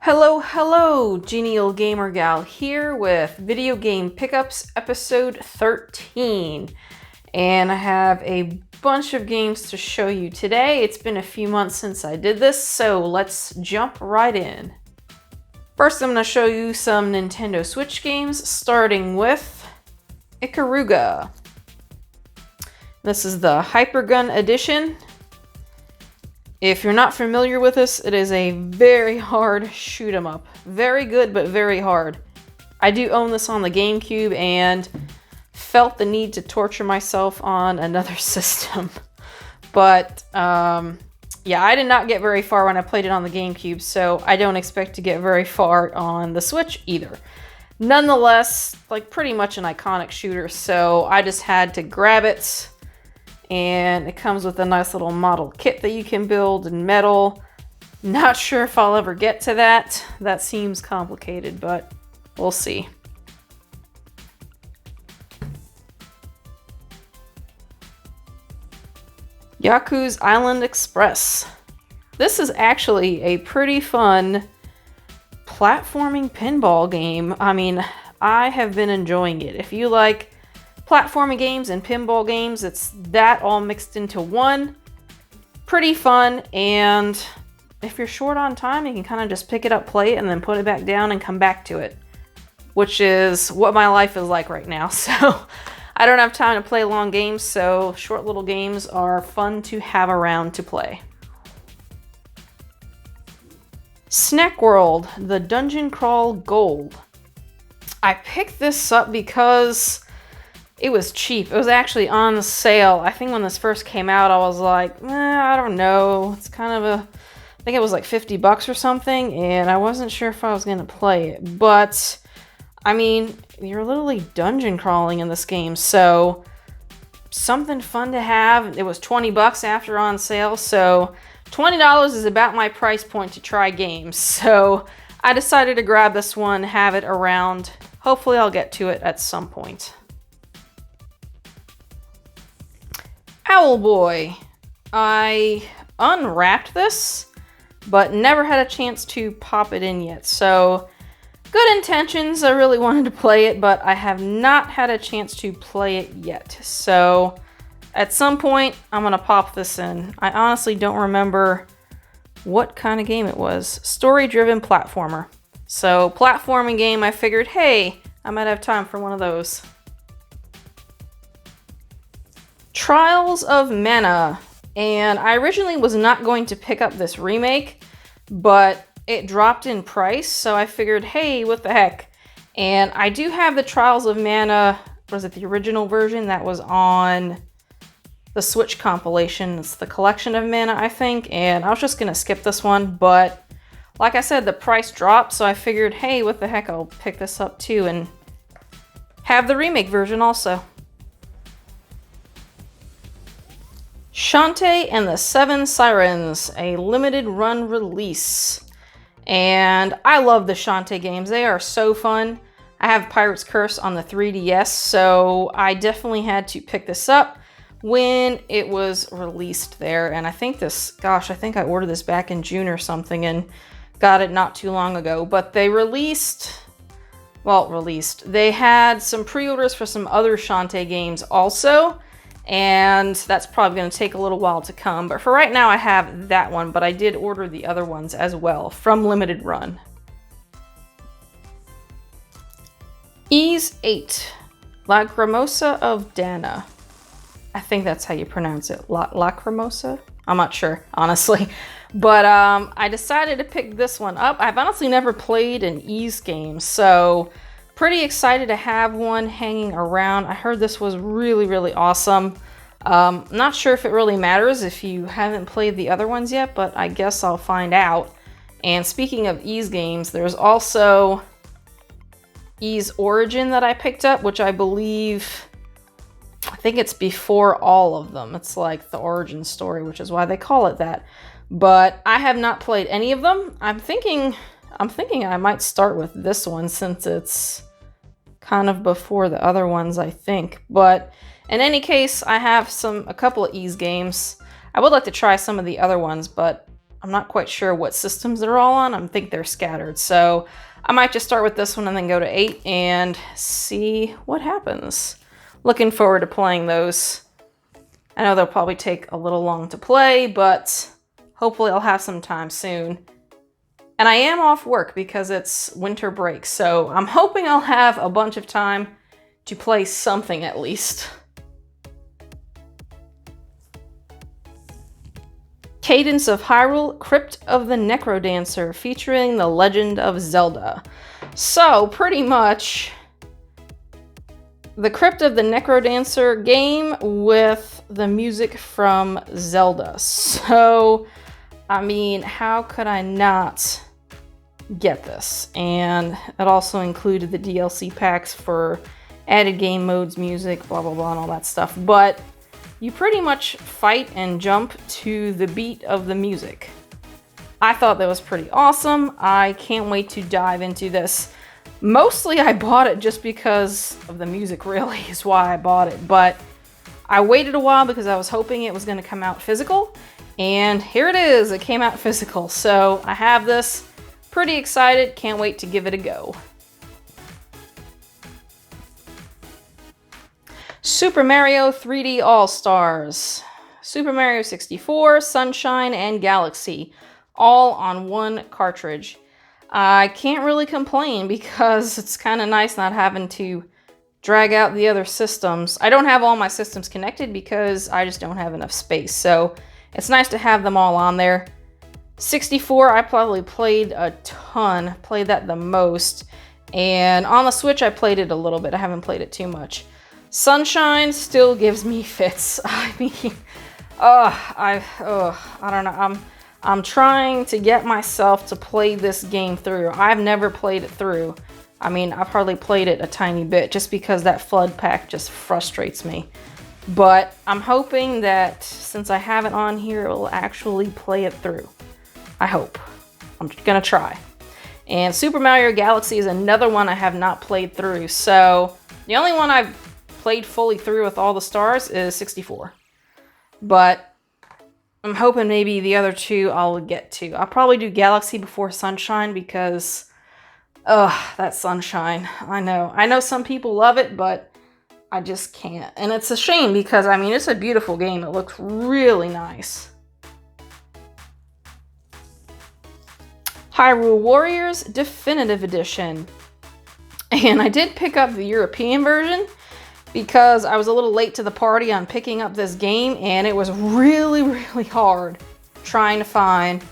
Hello, hello, Genial Gamer Gal here with Video Game Pickups episode 13. And I have a bunch of games to show you today. It's been a few months since I did this, so let's jump right in. First, I'm going to show you some Nintendo Switch games, starting with Ikaruga. This is the Hypergun edition. If you're not familiar with this, it is a very hard shoot 'em up. Very good, but very hard. I do own this on the GameCube and felt the need to torture myself on another system. But, yeah, I did not get very far when I played it on the GameCube, so I don't expect to get very far on the Switch either. Nonetheless, like pretty much an iconic shooter, so I just had to grab it. And it comes with a nice little model kit that you can build in metal. Not sure if I'll ever get to that. That seems complicated, but we'll see. Yakuz Island Express. This is actually a pretty fun platforming pinball game. I mean, I have been enjoying it. If you like platforming games and pinball games, it's that all mixed into one. Pretty fun, and if you're short on time, you can kind of just pick it up, play it, and then put it back down and come back to it, which is what my life is like right now. So I don't have time to play long games, so short little games are fun to have around to play. Snack World, the Dungeon Crawl Gold. I picked this up because it was cheap. It was actually on sale. I think when this first came out, I was like, I don't know. It's kind of I think it was like 50 bucks or something, and I wasn't sure if I was going to play it. But, I mean, you're literally dungeon crawling in this game, so something fun to have. It was 20 bucks after on sale, so $20 is about my price point to try games. So I decided to grab this one, have it around. Hopefully I'll get to it at some point. Owlboy. I unwrapped this, but never had a chance to pop it in yet. So, good intentions. I really wanted to play it, but I have not had a chance to play it yet. So, at some point, I'm going to pop this in. I honestly don't remember what kind of game it was. Story-driven platformer. So, platforming game, I figured, hey, I might have time for one of those. Trials of Mana, and I originally was not going to pick up this remake, but it dropped in price, so I figured, hey, what the heck. And I do have the Trials of Mana, was it the original version that was on the Switch compilation? It's the Collection of Mana, I think, and I was just gonna skip this one, but like I said, the price dropped, so I figured, hey, what the heck, I'll pick this up too and have the remake version also. Shantae and the Seven Sirens, a limited run release. And I love the Shantae games. They are so fun. I have Pirate's Curse on the 3DS, so I definitely had to pick this up when it was released there. And I think I think I ordered this back in June or something and got it not too long ago. But they they had some pre-orders for some other Shantae games also. And that's probably going to take a little while to come. But for right now, I have that one. But I did order the other ones as well from Limited Run. Ys 8. Lacrimosa of Dana. I think that's how you pronounce it. Lacrimosa? I'm not sure, honestly. But I decided to pick this one up. I've honestly never played an Ys game, so pretty excited to have one hanging around. I heard this was really, really awesome. Not sure if it really matters if you haven't played the other ones yet, but I guess I'll find out. And speaking of Ys games, there's also Ys Origin that I picked up, which I think it's before all of them. It's like the origin story, which is why they call it that. But I have not played any of them. I'm thinking I might start with this one since it's kind of before the other ones, I think. But in any case, I have a couple of Ys games. I would like to try some of the other ones, but I'm not quite sure what systems they're all on. I think they're scattered. So I might just start with this one and then go to 8 and see what happens. Looking forward to playing those. I know they'll probably take a little long to play, but hopefully I'll have some time soon. And I am off work because it's winter break, so I'm hoping I'll have a bunch of time to play something at least. Cadence of Hyrule, Crypt of the Necrodancer, featuring The Legend of Zelda. So, pretty much the Crypt of the Necrodancer game with the music from Zelda. So, I mean, how could I not get this? And it also included the DLC packs for added game modes, music, blah, blah, blah, and all that stuff. But you pretty much fight and jump to the beat of the music. I thought that was pretty awesome. I can't wait to dive into this. Mostly I bought it just because of the music, really, is why I bought it. But I waited a while because I was hoping it was going to come out physical. And here it is. It came out physical. So I have this. Pretty excited. Can't wait to give it a go. Super Mario 3D All-Stars. Super Mario 64, Sunshine, and Galaxy. All on one cartridge. I can't really complain because it's kind of nice not having to drag out the other systems. I don't have all my systems connected because I just don't have enough space. So it's nice to have them all on there. 64, I probably played a ton. Played that the most. And on the Switch, I played it a little bit. I haven't played it too much. Sunshine still gives me fits. I mean, I don't know. I'm trying to get myself to play this game through. I've never played it through. I mean, I've hardly played it a tiny bit just because that flood pack just frustrates me. But I'm hoping that since I have it on here, it will actually play it through. I hope. I'm gonna try. And Super Mario Galaxy is another one I have not played through. So the only one I've played fully through with all the stars is 64. But I'm hoping maybe the other two I'll get to. I'll probably do Galaxy before Sunshine because, that Sunshine. I know some people love it, but I just can't. And it's a shame because, I mean, it's a beautiful game. It looks really nice. Hyrule Warriors Definitive Edition. And I did pick up the European version because I was a little late to the party on picking up this game, and it was really, really hard trying to find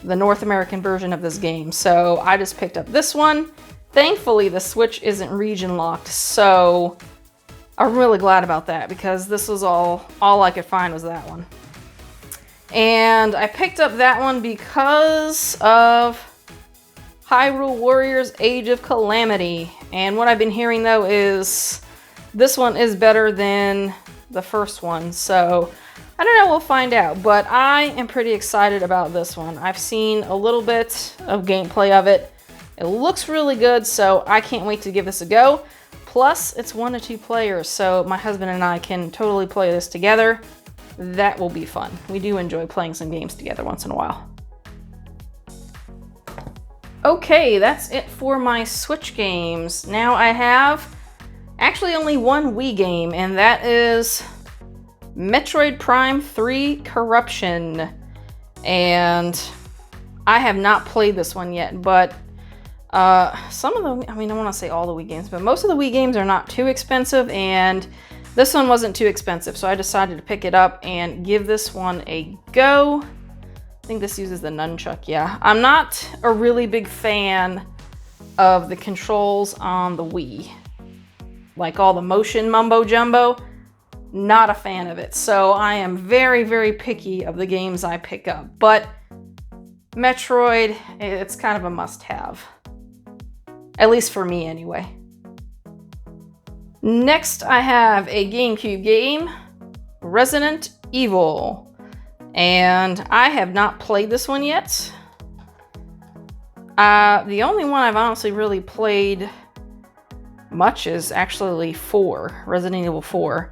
the North American version of this game. So I just picked up this one. Thankfully, the Switch isn't region locked, so I'm really glad about that because this was all I could find was that one. And I picked up that one because of Hyrule Warriors Age of Calamity. And what I've been hearing though is this one is better than the first one, so I don't know, we'll find out. But I am pretty excited about this one. I've seen a little bit of gameplay of it. It looks really good, so I can't wait to give this a go. Plus, it's 1 to 2 players, so my husband and I can totally play this together. That will be fun. We do enjoy playing some games together once in a while. Okay, that's it for my Switch games. Now I have actually only one Wii game, and that is Metroid Prime 3 Corruption. And I have not played this one yet, but some of the, I mean, I want to say all the Wii games, but most of the Wii games are not too expensive, and this one wasn't too expensive, so I decided to pick it up and give this one a go. I think this uses the nunchuck, yeah. I'm not a really big fan of the controls on the Wii. Like all the motion mumbo jumbo, not a fan of it. So I am very, very picky of the games I pick up. But Metroid, it's kind of a must-have. At least for me, anyway. Next, I have a GameCube game, Resident Evil. And I have not played this one yet. The only one I've honestly really played much is actually 4, Resident Evil 4.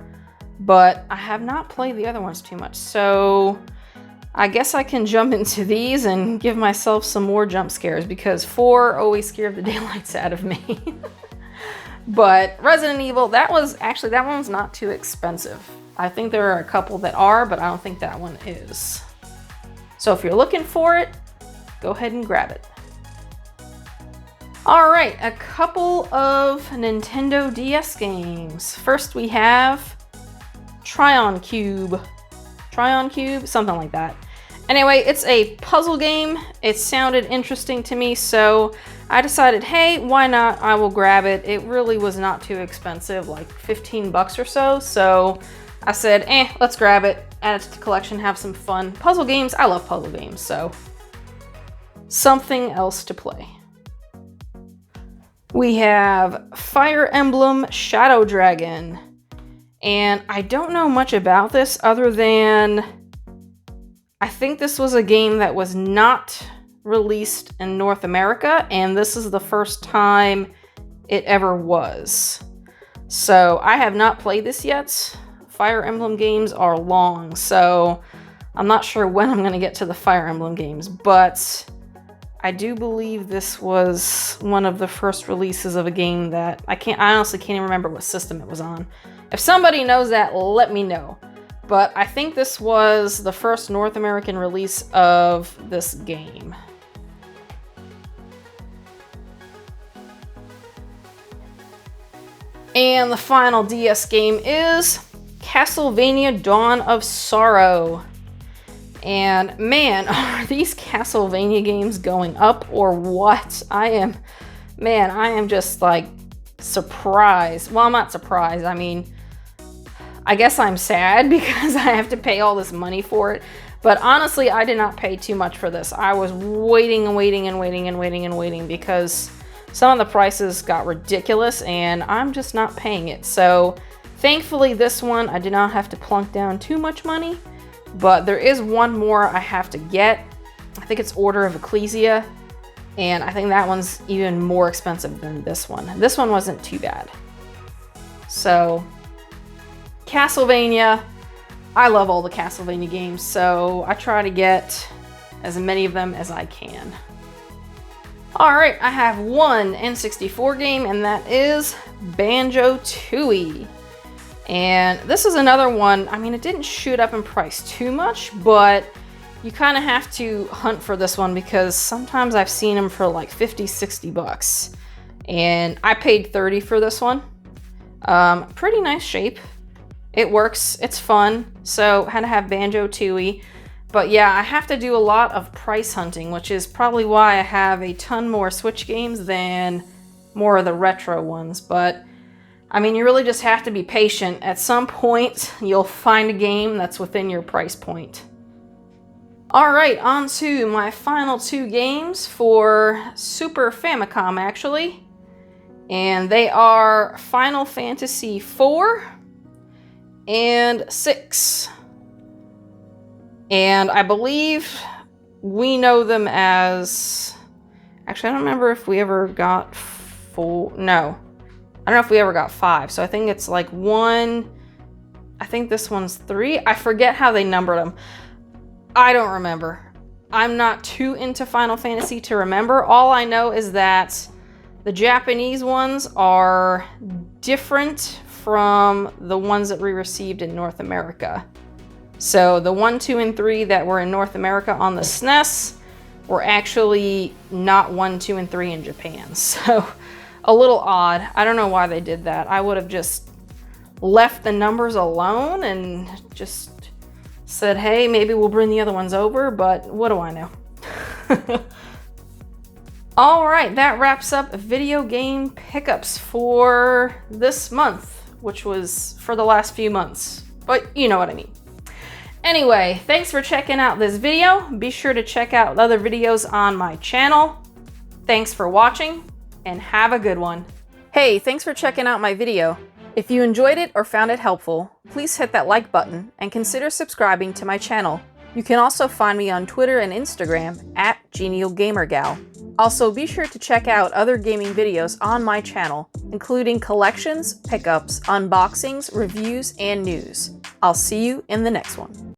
But I have not played the other ones too much. So I guess I can jump into these and give myself some more jump scares because 4 always scared the daylights out of me. But Resident Evil, that one's not too expensive. I think there are a couple that are, but I don't think that one is. So if you're looking for it, go ahead and grab it. All right, a couple of Nintendo DS games. First we have Tryon Cube, something like that. Anyway, it's a puzzle game. It sounded interesting to me, so I decided, hey, why not? I will grab it. It really was not too expensive, like 15 bucks or so. So I said, let's grab it, add it to the collection, have some fun. Puzzle games, I love puzzle games, so something else to play. We have Fire Emblem Shadow Dragon. And I don't know much about this other than I think this was a game that was not released in North America, and this is the first time it ever was. So I have not played this yet. Fire Emblem games are long, so I'm not sure when I'm going to get to the Fire Emblem games, but I do believe this was one of the first releases of a game that I honestly can't even remember what system it was on. If somebody knows that, let me know. But I think this was the first North American release of this game. And the final DS game is Castlevania Dawn of Sorrow. And man, are these Castlevania games going up or what? I am just like surprised. Well, I'm not surprised. I mean, I guess I'm sad because I have to pay all this money for it. But honestly, I did not pay too much for this. I was waiting because some of the prices got ridiculous and I'm just not paying it. So thankfully this one, I did not have to plunk down too much money. But there is one more I have to get. I think it's Order of Ecclesia. And I think that one's even more expensive than this one. This one wasn't too bad. So, Castlevania. I love all the Castlevania games, so I try to get as many of them as I can. Alright, I have one N64 game, and that is BanjoTooie. And this is another one, I mean, it didn't shoot up in price too much, but you kind of have to hunt for this one because sometimes I've seen them for like 50, 60 bucks. And I paid 30 for this one. Pretty nice shape. It works, it's fun, so had to have BanjoTooie. But yeah, I have to do a lot of price hunting, which is probably why I have a ton more Switch games than more of the retro ones. But I mean, you really just have to be patient. At some point, you'll find a game that's within your price point. Alright, on to my final two games for Super Famicom, actually. And they are Final Fantasy IV and 6. And I believe we know them as... Actually, I don't remember if we ever got 4... No. I don't know if we ever got 5, so I think it's like 1, I think this one's 3. I forget how they numbered them. I don't remember. I'm not too into Final Fantasy to remember. All I know is that the Japanese ones are different from the ones that we received in North America. So the 1, 2, and 3 that were in North America on the SNES were actually not 1, 2, and 3 in Japan. So a little odd. I don't know why they did that. I would have just left the numbers alone and just said, hey, maybe we'll bring the other ones over, but what do I know? All right, that wraps up video game pickups for this month, which was for the last few months, but you know what I mean. Anyway, thanks for checking out this video. Be sure to check out other videos on my channel. Thanks for watching, and have a good one. Hey, thanks for checking out my video. If you enjoyed it or found it helpful, please hit that like button and consider subscribing to my channel. You can also find me on Twitter and Instagram at GenialGamerGal. Also, be sure to check out other gaming videos on my channel, including collections, pickups, unboxings, reviews, and news. I'll see you in the next one.